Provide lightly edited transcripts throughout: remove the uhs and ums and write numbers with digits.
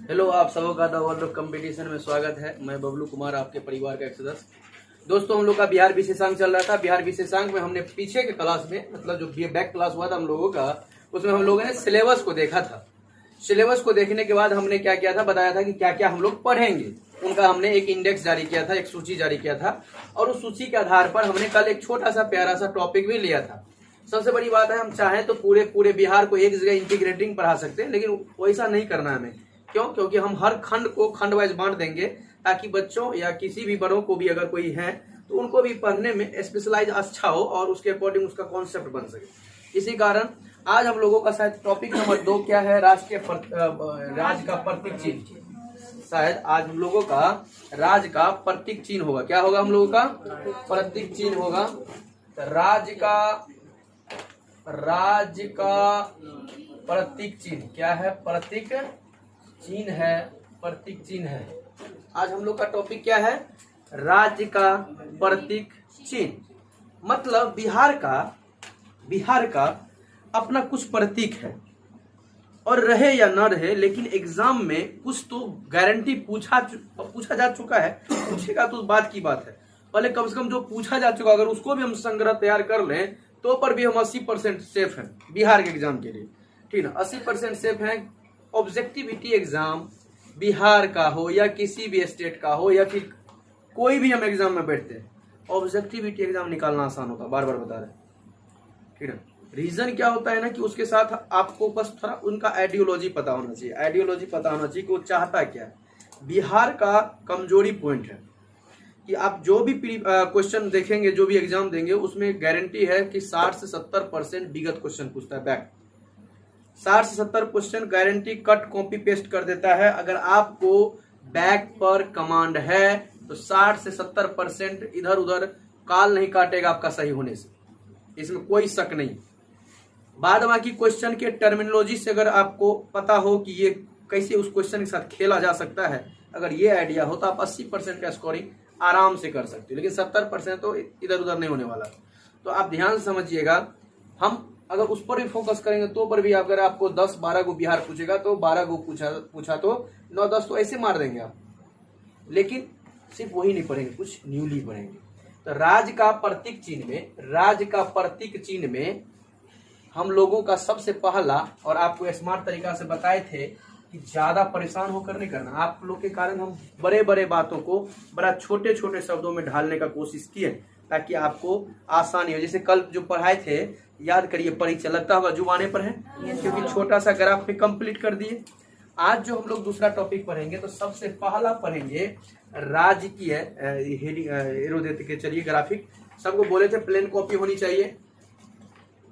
Hello, आप सबों का द वर्ल्ड ऑफ कंपटीशन में स्वागत है। मैं बबलू कुमार, आपके परिवार का एक सदस्य। दोस्तों, हम लोग का बिहार विशेषांक चल रहा था। बिहार विशेषांक में हमने पीछे के क्लास में, मतलब जो बैक क्लास हुआ था हम लोगों का, उसमें हम लोगों ने सिलेबस को देखा था। सिलेबस को देखने के बाद हमने क्या किया था, बताया था कि क्या क्या हम लोग पढ़ेंगे। उनका हमने एक इंडेक्स जारी किया था, एक सूची जारी किया था, और उस सूची के आधार पर हमने कल एक छोटा सा प्यारा सा टॉपिक भी लिया था। सबसे बड़ी बात है, हम चाहें तो पूरे बिहार को एक जगह इंटीग्रेटिंग पढ़ा सकते हैं, लेकिन वैसा नहीं करना है हमें। क्यों? क्योंकि हम हर खंड को खंड वाइज बांट देंगे, ताकि बच्चों या किसी भी बड़ों को भी अगर कोई है तो उनको भी पढ़ने में स्पेशलाइज अच्छा हो और उसके अकॉर्डिंग उसका कॉन्सेप्ट बन सके। इसी कारण आज हम लोगों का शायद टॉपिक नंबर 2 क्या है, राज का प्रतीक चिन्ह। शायद आज हम लोगों का राज का प्रतीक चिन्ह होगा। क्या होगा? हम लोगों का प्रतीक चिन्ह होगा। राज का प्रतीक चिन्ह क्या है? प्रतीक चिन्ह है, प्रतीक चिन्ह है। आज हम लोग का टॉपिक क्या है? राज्य का प्रतीक चिन्ह। मतलब बिहार का अपना कुछ प्रतीक है, और रहे या न रहे, लेकिन एग्जाम में कुछ तो गारंटी पूछा जा चुका है। पूछेगा तो बात की बात है, पहले कम से कम जो पूछा जा चुका, अगर उसको भी हम संग्रह तैयार कर लें तो पर भी हम 80% सेफ हैं बिहार के एग्जाम के लिए। ठीक है, 80% सेफ हैं। ऑब्जेक्टिविटी एग्जाम बिहार का हो या किसी भी स्टेट का हो, या फिर कोई भी हम एग्जाम में बैठते हैं, ऑब्जेक्टिविटी एग्जाम निकालना आसान होता है। बार बार बता रहे हैं। ठीक है, रीजन क्या होता है ना, कि उसके साथ आपको बस थोड़ा उनका आइडियोलॉजी पता होना चाहिए। आइडियोलॉजी पता होना चाहिए कि वो चाहता क्या है। बिहार का कमजोरी पॉइंट है कि आप जो भी क्वेश्चन देखेंगे, जो भी एग्जाम देंगे, उसमें गारंटी है कि 60 से 70% विगत क्वेश्चन पूछता है, बैक। 60 से 70% गारंटी कट कॉपी पेस्ट कर देता है। अगर आपको बैक पर कमांड है तो 60 से 70% इधर उधर काल नहीं काटेगा आपका सही होने से, इसमें कोई शक नहीं। बाद बाकी क्वेश्चन के टर्मिनोलॉजी से अगर आपको पता हो कि ये कैसे उस क्वेश्चन के साथ खेला जा सकता है, अगर ये आइडिया हो तो आप 80% का स्कोरिंग आराम से कर सकते हो। लेकिन 70% तो इधर उधर नहीं होने वाला। तो आप ध्यान से समझिएगा। हम अगर उस पर भी फोकस करेंगे तो पर भी, अगर आपको 10-12 को बिहार पूछेगा तो 12 को पूछा तो 9-10 तो ऐसे मार देंगे आप। लेकिन सिर्फ वही नहीं पढ़ेंगे, कुछ न्यूली पढ़ेंगे। तो राज का प्रतीक चिन्ह में हम लोगों का सबसे पहला, और आपको स्मार्ट तरीका से बताए थे कि ज्यादा परेशान होकर नहीं करना। आप लोग के कारण हम बड़े बड़े बातों को बड़ा छोटे छोटे शब्दों में ढालने का कोशिश किए, ताकि आपको आसानी हो। जैसे कल जो पढ़ाए थे, याद करिए, परीक्षा लगता होगा जुबाने पर है, क्योंकि छोटा सा ग्राफ में कंप्लीट कर दिए। आज जो हम लोग दूसरा टॉपिक पढ़ेंगे, तो सबसे पहला पढ़ेंगे राजकीय, एरो देते के चलिए, ग्राफिक सबको बोले थे प्लेन कॉपी होनी चाहिए।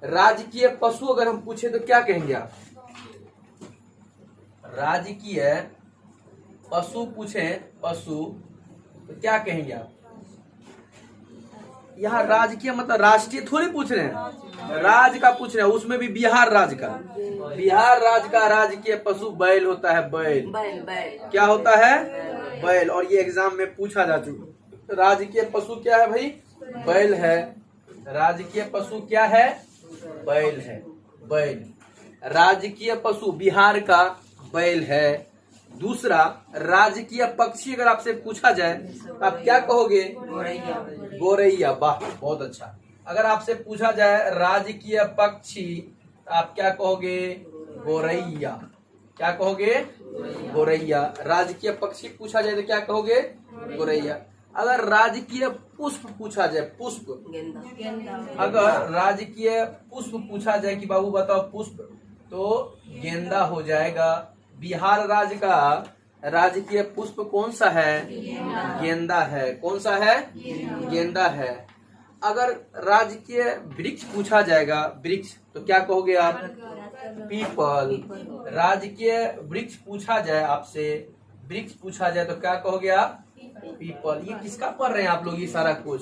राजकीय पशु अगर हम पूछे तो क्या कहेंगे आप? राजकीय पशु पूछे, पशु, तो क्या कहेंगे आप? यहाँ राजकीय मतलब राष्ट्रीय थोड़ी पूछ रहे हैं, राज का पूछ रहे हैं, उसमें भी बिहार राज का राजकीय पशु बैल होता है। बैल क्या होता है? बैल। और ये एग्जाम में पूछा जा चुका। राजकीय पशु क्या है भाई? बैल है। राजकीय पशु क्या है? बैल है। बैल राजकीय पशु बिहार का बैल है। दूसरा, राजकीय पक्षी अगर आपसे पूछा जाए तो आप क्या कहोगे? गोरैया। वाह, बहुत अच्छा। अगर आपसे पूछा जाए राजकीय पक्षी तो आप क्या कहोगे? गोरैया। क्या कहोगे? गोरैया। राजकीय पक्षी पूछा जाए तो क्या कहोगे? गोरैया। अगर राजकीय पुष्प पूछा जाए, पुष्प, अगर राजकीय पुष्प पूछा जाए कि बाबू बताओ पुष्प, तो गेंदा हो जाएगा। बिहार राज्य का राजकीय पुष्प कौन सा है? गेंदा है। कौन सा है? गेंदा है। अगर राजकीय वृक्ष पूछा जाएगा, वृक्ष, तो क्या कहोगे आप? पीपल। राजकीय वृक्ष पूछा जाए आपसे, वृक्ष पूछा जाए तो क्या कहोगे आप? पीपल। ये किसका पढ़ रहे हैं आप लोग? ये सारा कुछ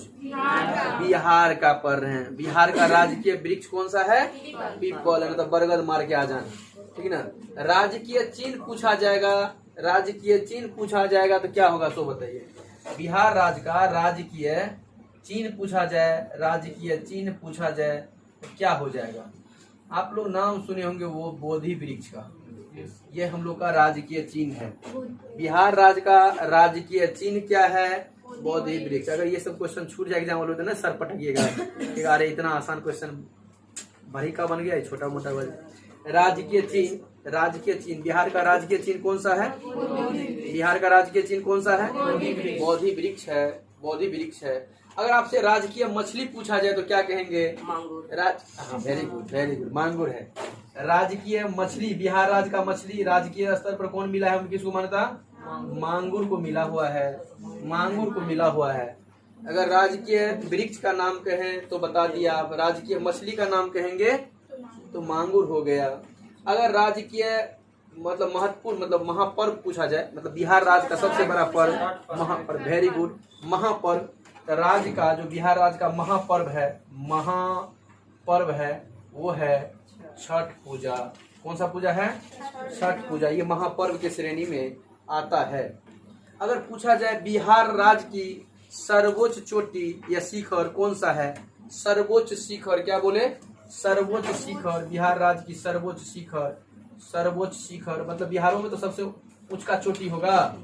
बिहार का पढ़ रहे हैं। बिहार का राजकीय वृक्ष कौन सा है? पीपल है, मतलब बरगद मार के आ जाना। ठीक ना। राजकीय चिन्ह पूछा जाएगा, राजकीय चिन्ह पूछा जाएगा तो क्या होगा, सो बताइए। बिहार राज्य का राजकीय चिन्ह पूछा जाए, राजकीय चिन्ह पूछा जाए तो क्या हो जाएगा? आप लोग नाम सुने होंगे वो बोधि वृक्ष का। ये हम लोग का राजकीय चिन्ह है। बिहार राज्य का राजकीय चिन्ह क्या है? बोधि वृक्ष। अगर ये सब क्वेश्चन छूट जाए एग्जाम वालों ना सर पटकिएगा कि अरे इतना आसान क्वेश्चन भारी का बन गया, छोटा मोटा बन। राजकीय चिन्ह, राजकीय चिन्ह, बिहार का राजकीय चिन्ह कौन सा है? बिहार का राजकीय चिन्ह कौन सा है? बोधि वृक्ष है, बोधि वृक्ष है। अगर आपसे राजकीय मछली पूछा जाए तो क्या कहेंगे? मांगुर। हाँ, वेरी गुड, वेरी गुड, मांगुर है। राजकीय मछली, बिहार राज्य का मछली राजकीय स्तर पर कौन मिला है? उनकी सुमानता मांगुर को मिला हुआ है, मांगुर को मिला हुआ है। अगर राजकीय वृक्ष का नाम कहें तो बता दिया आप, राजकीय मछली का नाम कहेंगे तो मांगुर हो गया। अगर राजकीय मतलब महत्वपूर्ण मतलब महापर्व पूछा जाए, मतलब बिहार राज्य का सबसे बड़ा पर्व महापर्व, वेरी गुड, महापर्व। तो राज्य का जो बिहार राज्य का महापर्व है, महापर्व है वो है छठ पूजा। कौन सा पूजा है? छठ पूजा। ये महापर्व के श्रेणी में आता है। अगर पूछा जाए बिहार राज्य की सर्वोच्च चोटी या शिखर कौन सा है? सर्वोच्च शिखर, क्या बोले? सर्वोच्च शिखर, बिहार राज्य की सर्वोच्च शिखर, सर्वोच्च शिखर मतलब बिहारों में तो सबसे ऊंचा चोटी होगा।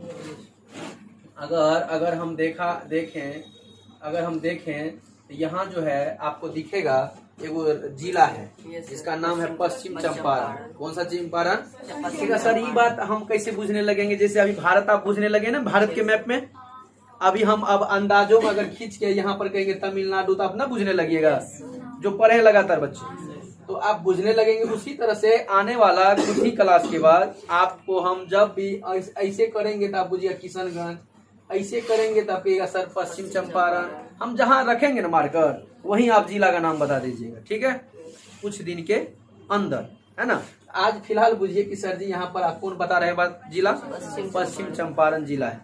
अगर हम देखें तो यहाँ जो है आपको दिखेगा एगो जिला है जिसका नाम है पश्चिम चंपारण। कौन सा चंपारण? ठीक है सर, ये बात हम कैसे बुझने लगेंगे? जैसे अभी भारत आप बुझने लगे ना, भारत के मैप में अभी हम अब अंदाजों में अगर खींच के यहाँ पर कहेंगे तमिलनाडु तो आप ना बुझने लगेगा, जो पढ़े लगातार बच्चे तो आप बुझने लगेंगे। उसी तरह से आने वाला कुछ ही क्लास के बाद आपको हम जब भी ऐसे करेंगे तो आप बुझिएगा किशनगंज, ऐसे करेंगे तो आप कहिएगा सर पश्चिम चंपारण। हम जहाँ रखेंगे ना मार्कर वहीं आप जिला का नाम बता दीजिएगा, ठीक है, कुछ दिन के अंदर, है ना। आज फिलहाल बुझिए कि सर जी यहाँ पर आप कौन बता रहे बात? जिला पश्चिम चंपारण जिला है।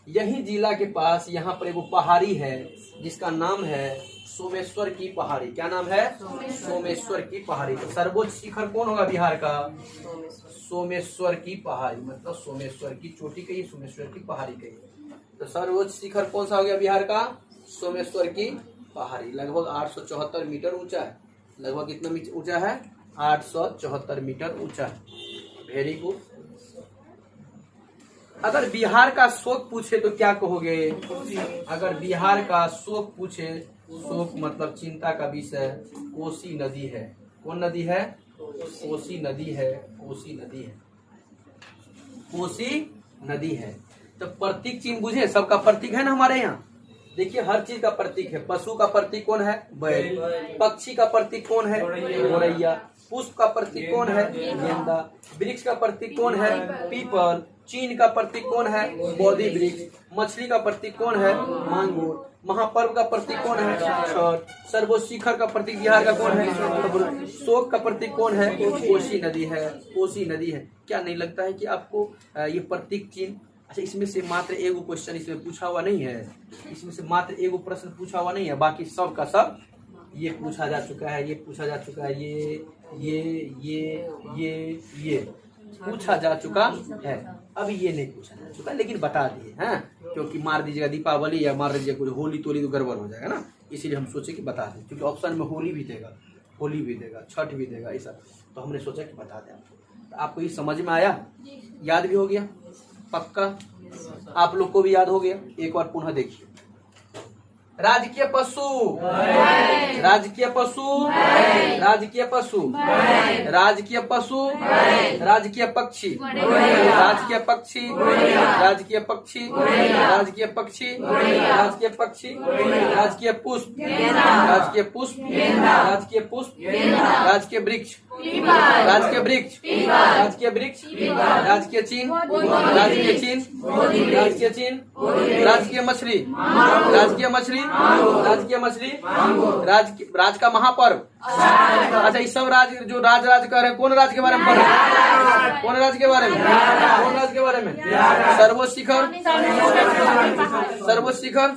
यही जिला के पास यहाँ पर एगो पहाड़ी है जिसका नाम है सोमेश्वर की पहाड़ी। क्या नाम है? सोमेश्वर की पहाड़ी। तो सर्वोच्च शिखर कौन होगा बिहार का? सोमेश्वर की पहाड़ी, मतलब सोमेश्वर की चोटी कही, सोमेश्वर की पहाड़ी कही। तो सर्वोच्च शिखर कौन सा हो गया बिहार का? सोमेश्वर की पहाड़ी। लगभग 874 मीटर ऊंचा है। लगभग कितना ऊंचा है? 874 मीटर ऊंचा है। Very good. अगर बिहार का शोक पूछे तो क्या कहोगे? अगर बिहार का शोक पूछे, शोक मतलब चिंता का विषय, कोसी नदी है। कौन नदी है? कोसी नदी है, कोसी नदी है, कोसी नदी है। तो प्रतीक चिन्ह बुझे, सबका प्रतीक है ना हमारे यहाँ। देखिए हर चीज का प्रतीक है। पशु का प्रतीक कौन है? बैल। पक्षी का प्रतीक कौन है? गौरैया। पुष्प का प्रतीक कौन है? गेंदा। वृक्ष का प्रतीक कौन है? पीपल। चिन्ह का प्रतीक कौन है? बोधि वृक्ष। मछली का प्रतीक कौन है? मांगुर। महापर्व का प्रतीक कौन है? छठ। सर्वोच्च शिखर का प्रतीक बिहार का कौन है? शोक का प्रतीक कौन है? कोसी नदी है, कोसी नदी है। क्या नहीं लगता है कि आपको ये प्रतीक चिन्ह, अच्छा इसमें से मात्र एगो क्वेश्चन इसमें पूछा हुआ नहीं है, इसमें से मात्र एगो प्रश्न पूछा हुआ नहीं है, बाकी सब का सब ये पूछा जा चुका है, ये पूछा जा चुका है, ये पूछा जा चुका है। अभी ये नहीं पूछा जा चुका लेकिन बता दिए हैं, क्योंकि मार दीजिएगा दीपावली या मार दीजिएगा कुछ होली तोली तो गड़बड़ हो जाएगा ना, इसीलिए हम सोचे कि बता दें, क्योंकि ऑप्शन में होली भी देगा, होली भी देगा, छठ भी देगा, ऐसा तो हमने सोचा कि बता दें आपको। तो आपको ये समझ में आया? याद भी हो गया? पक्का आप लोग को भी याद हो गया? एक बार पुनः देखिए। राजकीय पशु, राजकीय पशु, राजकीय पशु, राजकीय पशु, राजकीय पक्षी, राजकीय पक्षी, राजकीय पक्षी, राजकीय पक्षी, राजकीय पक्षी, राजकीय पुष्प, राजकीय पुष्प, राजकीय पुष्प, राजकीय वृक्ष, राजकीय वृक्ष, राजकीय वृक्ष, राजकीय चिन्ह, राजकीय चिन्ह, राजकीय चिन्ह, राजकीय मछली, राजकीय मछली, राजकीय मछली, राज का महापर्व। अच्छा ये सब राज जो राज कह रहे हैं, कौन राज के बारे में पढ़ रहे हैं? कौन राज के बारे में? कौन राज के बारे में? सर्वोच्च शिखर, सर्वोच्च शिखर,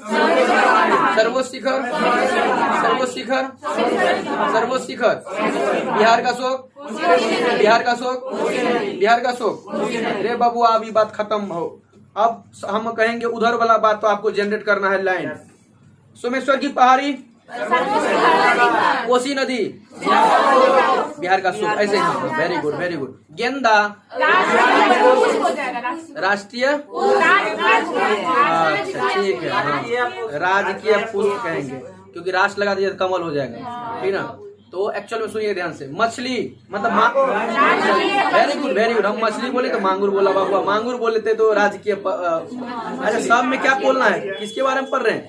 सर्वोच्च शिखर, सर्वोच्च शिखर, सर्वोच्च शिखर, बिहार का शोक, बिहार का शोक, बिहार का शोक। रे बबुआ अभी बात खत्म हो, अब हम कहेंगे उधर वाला बात, तो आपको जनरेट करना है लाइन। सोमेश्वर की पहाड़ी, कोसी नदी, बिहार का सूप, ऐसे ही। Very good very good. गेंदा, राष्ट्रीय, अच्छा ठीक है, हाँ। राजकीय पुष्प कहेंगे क्योंकि राष्ट्र लगा दिया तो कमल हो जाएगा, ठीक ना। तो एक्चुअल में सुनिए ध्यान से, मछली मतलब वेरी गुड वेरी गुड। हम मछली बोले तो मांगुर बोला बाबा, मांगुर बोलते तो राजकीय। अच्छा सब में क्या बोलना है, किसके बारे में पढ़ रहे हैं?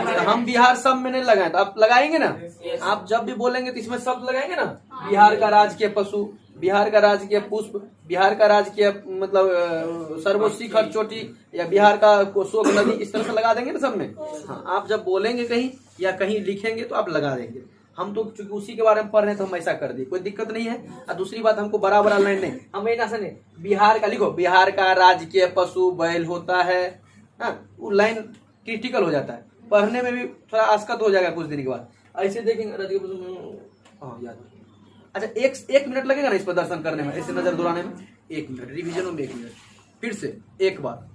तो हम बिहार सब में नहीं लगाए, तो आप लगाएंगे ना। आप जब भी बोलेंगे तो इसमें शब्द लगाएंगे ना, बिहार का राजकीय पशु, बिहार का राजकीय पुष्प, बिहार का राजकीय मतलब सर्वशिखर चोटी, या बिहार का शोक नदी, इस तरह से लगा देंगे ना सब में। हाँ, आप जब बोलेंगे कहीं या कहीं लिखेंगे तो आप लगा देंगे। हम तो चूंकि उसी के बारे में पढ़ रहे हैं तो हम ऐसा कर दिए, कोई दिक्कत नहीं है। और दूसरी बात, हमको बड़ा बड़ा लाइन नहीं, हम ये ना सुने बिहार का लिखो, बिहार का राजकीय पशु बैल होता है, वो लाइन क्रिटिकल हो जाता है, पढ़ने में भी थोड़ा आसकत हो जाएगा कुछ दिन के बाद। ऐसे देखेंगे राजकीय पशु, हाँ याद। अच्छा एक मिनट लगेगा ना इस पर दर्शन करने में, ऐसे नजर दुराने में 1 मिनट, रिविजन में 1 मिनट। फिर से एक बार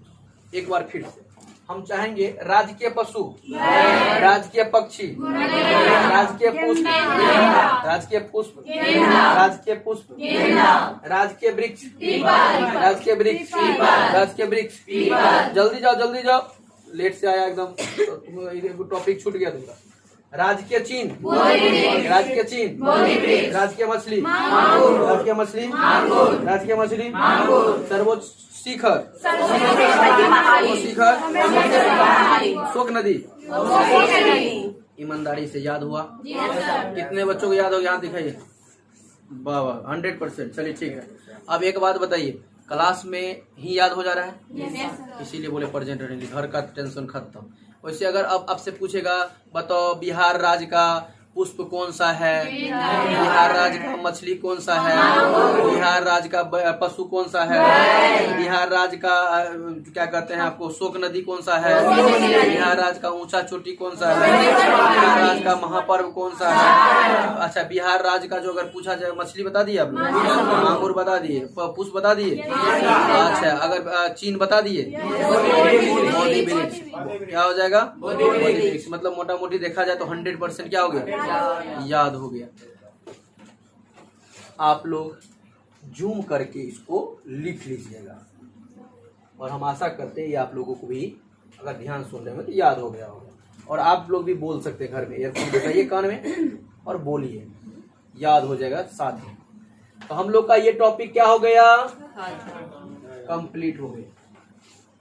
फिर से हम चाहेंगे राजकीय पशु, राजकीय पक्षी, राजकीय पुष्प, राजकीय पुष्प, राजकीय पुष्प, राजकीय वृक्ष, राजकीय वृक्ष, राजकीय वृक्ष। जल्दी जाओ, लेट से आया एकदम, टॉपिक छूट गया तुमका। राजकीय चिन्ह, राजकीय चिन्ह, राजकीय मछली, राजकीय मछली, राजकीय मछली, सर्वोच्च शिखर, शिखर, शोक नदी। ईमानदारी से याद हुआ? कितने बच्चों को याद हो, यहाँ दिखाइए। वाह 100%। चलिए ठीक है। अब एक बात बताइए, क्लास में ही याद हो जा रहा है? इसीलिए बोले प्रेजेंट रहने, घर का टेंशन खत्म। वैसे अगर अब आपसे पूछेगा, बताओ बिहार राज्य का पुष्प कौन सा है, बिहार राज्य का मछली कौन सा है, बिहार राज्य का पशु कौन सा है, बिहार राज्य का क्या कहते हैं आपको शोक नदी कौन सा है, बिहार राज्य का ऊंचा चोटी कौन सा है, बिहार राज्य का महापर्व कौन सा है। अच्छा बिहार राज्य का जो अगर पूछा जाए, मछली बता दिए आपने, मांगुर बता दिए, पुष्प बता दिए, अच्छा अगर चीन बता दिए, बोधि वृक्ष क्या हो जाएगा, बोधि वृक्ष। मतलब मोटा मोटी देखा जाए तो 100% क्या हो गया, याद हो गया। आप लोग जूम करके इसको लिख लीजिएगा, और हम आशा करते हैं ये आप लोगों को भी अगर ध्यान सुनने में तो याद हो गया होगा। और आप लोग भी बोल सकते हैं घर में, ईयरफोन लगाइए कान में और बोलिए, याद हो जाएगा साथ ही। तो हम लोग का ये टॉपिक क्या हो गया, कंप्लीट हो गया।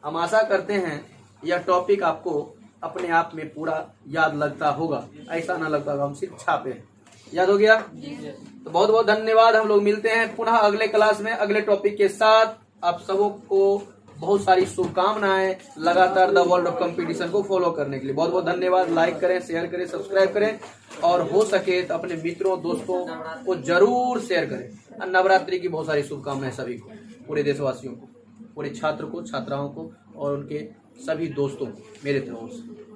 हम आशा करते हैं यह टॉपिक आपको अपने आप में पूरा याद लगता होगा, ऐसा ना लगता होगा हम सिर्फ छापे हैं। याद हो गया? तो बहुत बहुत धन्यवाद। हम लोग मिलते हैं पुनः अगले क्लास में अगले टॉपिक के साथ। आप सबों को बहुत सारी शुभकामनाएं लगातार द वर्ल्ड ऑफ कंपटीशन को फॉलो करने के लिए। बहुत बहुत धन्यवाद। लाइक करें, शेयर करें, सब्सक्राइब करें, और हो सके तो अपने मित्रों दोस्तों को जरूर शेयर करें। नवरात्रि की बहुत सारी शुभकामनाएं सभी को, पूरे देशवासियों को, पूरे छात्र को, छात्राओं को, और उनके सभी दोस्तों को मेरे तरफ से।